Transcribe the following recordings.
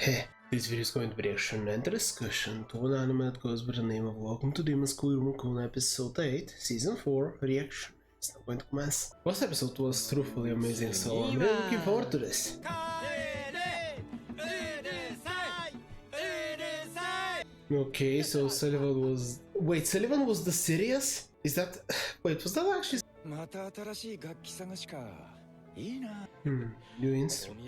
Heh. This video is going to be reaction and discussion to an anime that goes by the name of Welcome to Demon School Iruma-kun Episode 8, Season 4, Reaction. It's now going to commence. Last episode was truthfully amazing, so I'm really looking forward to this. Okay, so Sullivan was... Wait, Sullivan was the serious? Is that... Wait, was that actually... New instrument.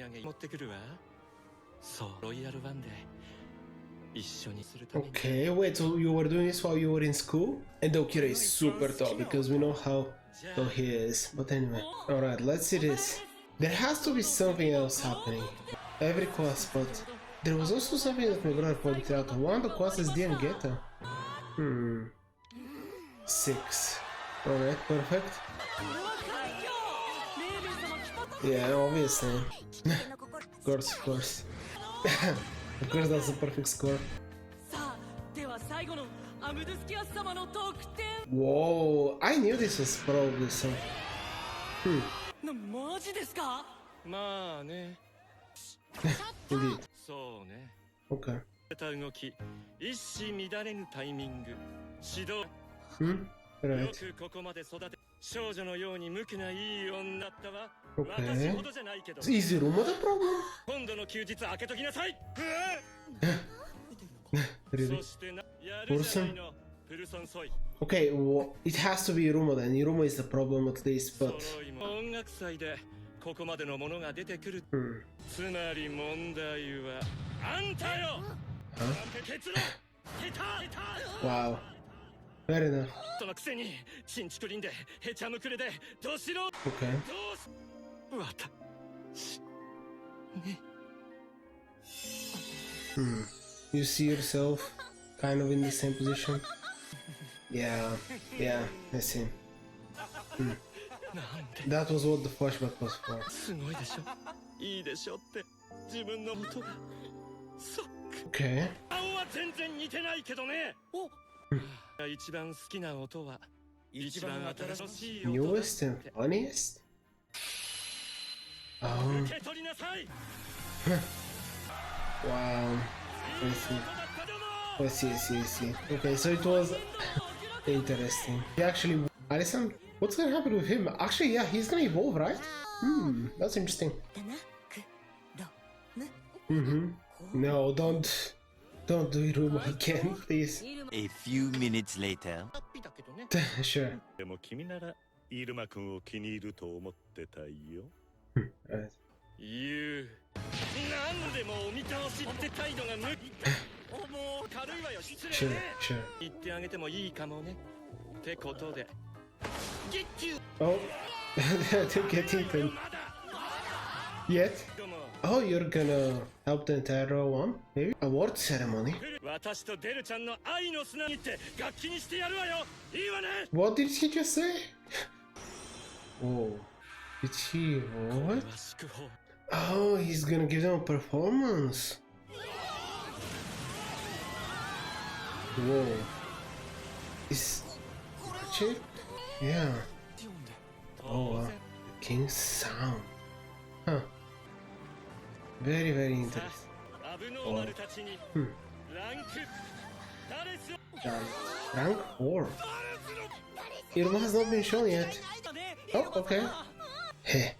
Okay, wait, so you were doing this while you were in school? And Okira is super tall because we know how tall he is. But anyway, alright, let's see this. There has to be something else happening. Every class, but there was also something that my brother pointed out. One of the classes didn't get a... 6. Alright, perfect. Yeah, obviously. Of course. Of course, that's a perfect score. Whoa, I knew this was probably some... Indeed. Okay. Right. Okay. Is Iruma the problem? Really? Person? Okay, well, it has to be Iruma then. Iruma is the problem at least, but... Huh? Wow. Fair enough. Okay. You see yourself kind of in the same position? Yeah, I see. That was what the flashback was for. Okay. Newest and funniest? Oh. Wow. I see. Okay, so it was interesting. He actually... Alison? What's gonna happen with him? Actually, yeah, he's gonna evolve, right? That's interesting. No, don't do Iruma again, please. A few minutes later. Sure. Right. Sure. Oh, to get eaten. Yet? Oh, you're gonna help the entire one? Maybe? Award ceremony? What did he just say? Whoa. Did he... what? Oh, he's gonna give them a performance. Whoa. Is... chick? Yeah. Oh, King's sound. Huh. Very interesting. Oh. Rank 4. Iruma has not been shown yet. Oh, okay. Hey.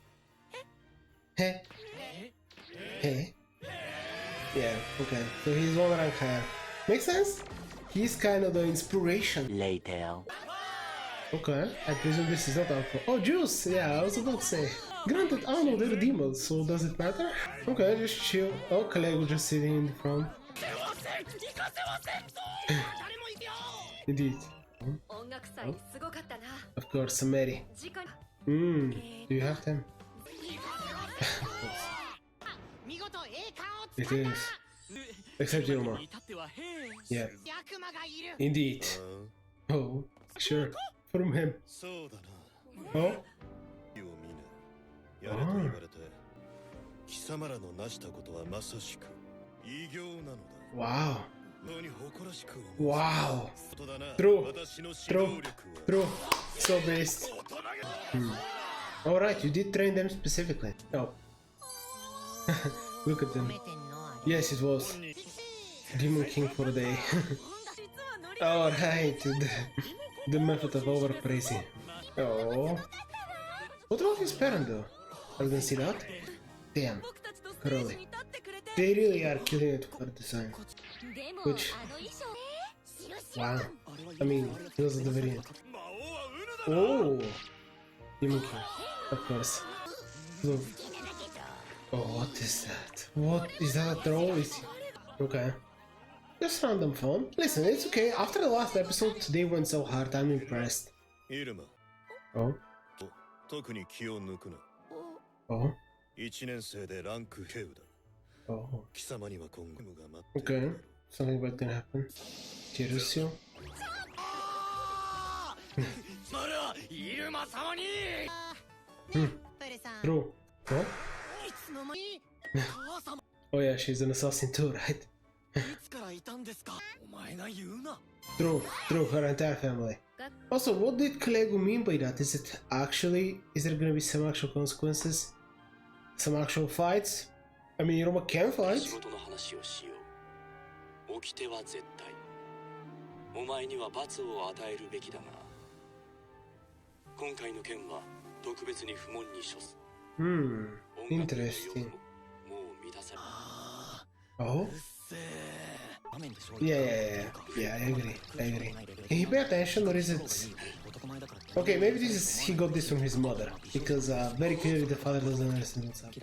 Yeah, okay. So he's one rank higher. Makes sense? He's kind of the inspiration. Later. Okay, I presume this is not alpha. Oh, juice! Yeah, I was about to say. Granted, I don't know, they're demons, so does it matter? Okay, just chill. Oh, Kalego just sitting in the front. Indeed. Oh. Of course, Mary. Do you have them? It is. Except Iruma. Yeah. Indeed. Oh, sure. From him. Oh. Wow. Wow. True. So based. Alright, you did train them specifically. Oh. Look at them. Yes, it was. Demon King for a day. Alright, the method of overpraising. Oh. What about his parent though? Are you gonna see that? Damn. Crowley. They really are killing it with art design. Which... Wow. I mean, those are the variant. Oh! Demon King. Of course. Look. Oh, what is that? What? Is that a troll? Okay. Just random fun. Listen, it's okay. After the last episode, today went so hard, I'm impressed. Oh? Oh? Oh. Okay. Something bad can happen. Kirusio? True. What? Oh yeah, she's an assassin too, right? True, her entire family. Also, what did Kalegu mean by that? Is there gonna be some actual consequences? Some actual fights? I mean, Iruma can fight. Interesting. Oh? Yeah, I agree. Can he pay attention or is it... Okay, maybe he got this from his mother, because very clearly the father doesn't understand what's up.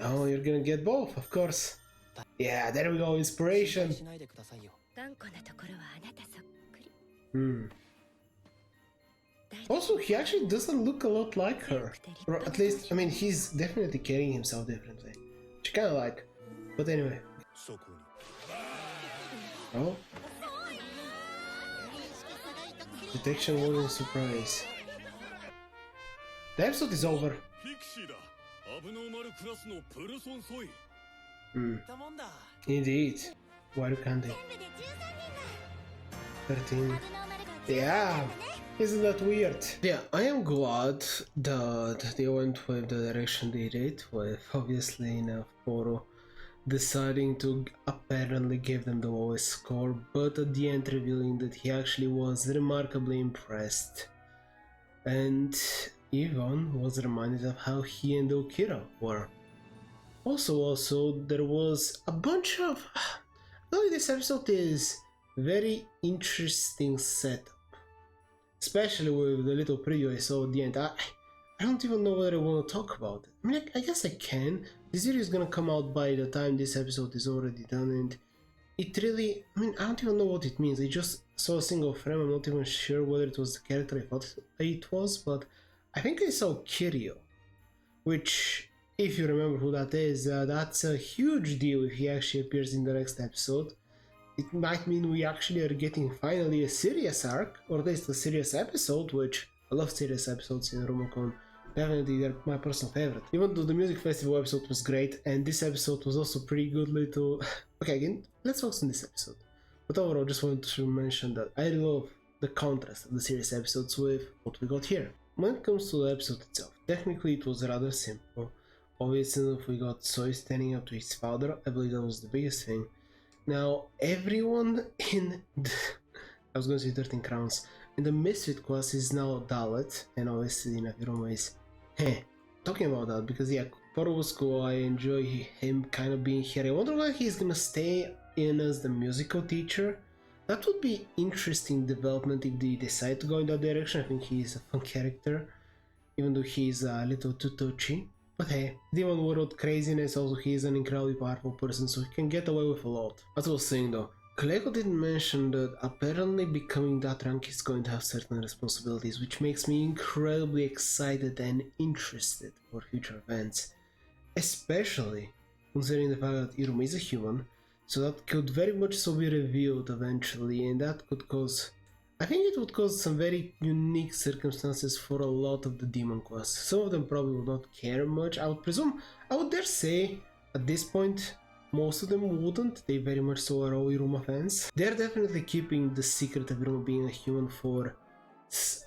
Oh, you're gonna get both, of course. Yeah, there we go, inspiration. Also, he actually doesn't look a lot like her. Or at least, I mean, he's definitely carrying himself differently. Which I kinda like. But anyway. Oh? Detection wasn't surprise. The episode is over. Indeed. Why can't they? 13. Yeah! Isn't that weird? Yeah, I am glad that they went with the direction they did, with obviously Poro deciding to apparently give them the lowest score, but at the end revealing that he actually was remarkably impressed. And even was reminded of how he and Okira were. Also, there was a bunch of... I think this episode is very interesting setup. Especially with the little preview I saw at the end. I don't even know whether I want to talk about it. I mean, I guess I can. This video is gonna come out by the time this episode is already done, and it really... I mean, I don't even know what it means. I just saw a single frame. I'm not even sure whether it was the character I thought it was, but I think I saw Kiryu. Which, if you remember who that is, that's a huge deal if he actually appears in the next episode. It might mean we actually are getting finally a serious arc, or at least a serious episode, which I love serious episodes in Iruma-kun. Definitely they're my personal favorite. Even though the music festival episode was great, and this episode was also pretty good little... Okay, again, let's focus on this episode. But overall, just wanted to mention that I love the contrast of the series episodes with what we got here. When it comes to the episode itself, technically it was rather simple. Obviously, if we got Soi standing up to his father, I believe that was the biggest thing. Now, everyone in the, I was going to say 13 crowns, in the Misfit class is now Dalit, and obviously Iruma is talking about that, because yeah, Poro was cool, I enjoy him kind of being here. I wonder why he's gonna stay in as the musical teacher. That would be interesting development if they decide to go in that direction. I think he's a fun character, even though he's a little too touchy. But hey, Demon World craziness, also he is an incredibly powerful person, so he can get away with a lot. As I was saying though, Kaleko did mention that apparently becoming that rank is going to have certain responsibilities, which makes me incredibly excited and interested for future events. Especially considering the fact that Iruma is a human, so that could very much so be revealed eventually, and that could cause... I think it would cause some very unique circumstances for a lot of the demon quests. Some of them probably would not care much, I would presume. I would dare say, at this point, most of them wouldn't. They very much so are all Iruma fans. They're definitely keeping the secret of Iruma being a human for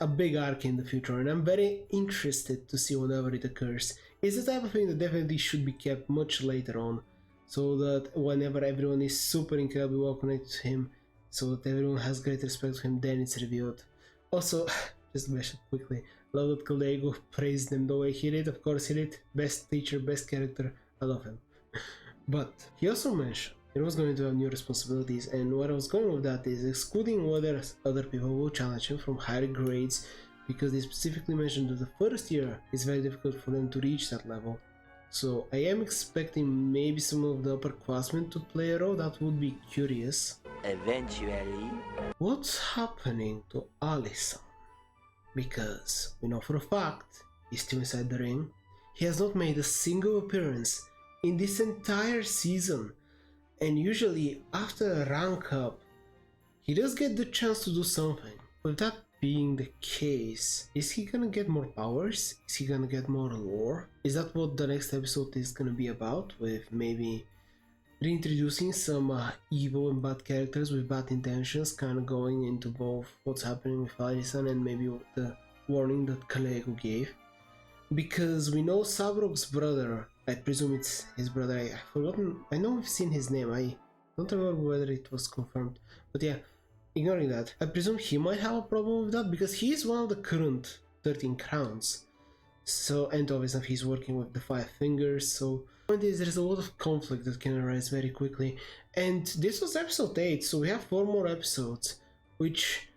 a big arc in the future, and I'm very interested to see whenever it occurs. It's the type of thing that definitely should be kept much later on, so that whenever everyone is super incredibly well connected to him, so that everyone has great respect for him, then it's revealed. Also, just to mention quickly, love that Kalego praised him the way he did. Of course he did. Best teacher, best character, I love him. But he also mentioned he was going to have new responsibilities, and where I was going with that is excluding whether other people will challenge him from higher grades, because they specifically mentioned that the first year is very difficult for them to reach that level. So I am expecting maybe some of the upperclassmen to play a role. That would be curious. Eventually. What's happening to Allison? Because we know for a fact he's still inside the ring. He has not made a single appearance in this entire season, and usually after a rank up he does get the chance to do something. With that being the case, is he gonna get more powers? Is he gonna get more lore? Is that what the next episode is gonna be about, with maybe reintroducing some evil and bad characters with bad intentions, kind of going into both what's happening with Alison and maybe the warning that Kalego gave? Because we know Sabrok's brother, I presume it's his brother, I've forgotten, I know we've seen his name, I don't remember whether it was confirmed, but yeah, ignoring that, I presume he might have a problem with that, because he is one of the current 13 crowns. So, and obviously he's working with the 5 fingers, so the point is there's a lot of conflict that can arise very quickly. And this was episode 8, so we have 4 more episodes, which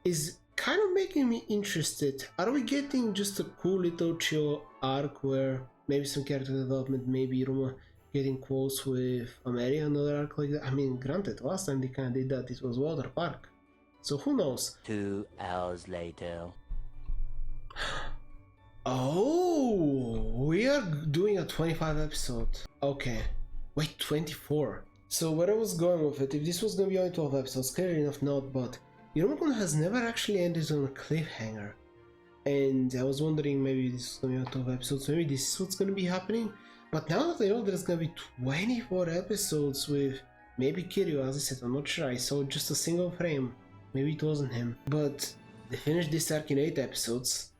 is kind of making me interested. Are we getting just a cool little chill arc where maybe some character development, maybe Iruma getting close with Ameri, another arc like that? I mean, granted, last time they kind of did that, it was Water Park, so who knows? 2 hours later. Oh, we are doing a 25 episode. Okay, wait, 24. So where I was going with it, if this was gonna be only 12 episodes, clearly enough not, but Iruma-kun has never actually ended on a cliffhanger. And I was wondering maybe this is gonna be on 12 episodes, maybe this is what's gonna be happening. But now that I know there's gonna be 24 episodes with maybe Kiryu, as I said, I'm not sure, I saw just a single frame. Maybe it wasn't him. But they finished this arc in 8 episodes.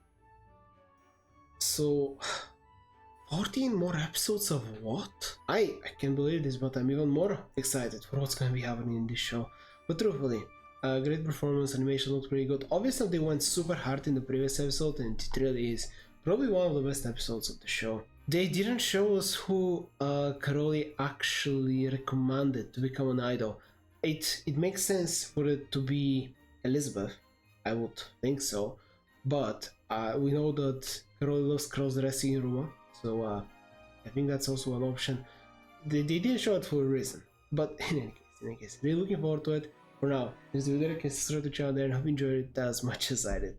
So 14 more episodes of what? I can't believe this, but I'm even more excited for what's gonna be happening in this show. But truthfully, great performance, animation looked pretty good. Obviously they went super hard in the previous episode, and it really is probably one of the best episodes of the show. They didn't show us who Karoli actually recommended to become an idol. It makes sense for it to be Elizabeth, I would think so, but we know that Karoli loves cross-dressing Iruma, so I think that's also an option. They didn't show it for a reason, but in any case, really looking forward to it. For now, this is the video, subscribe to the channel there, and hope you enjoyed it as much as I did.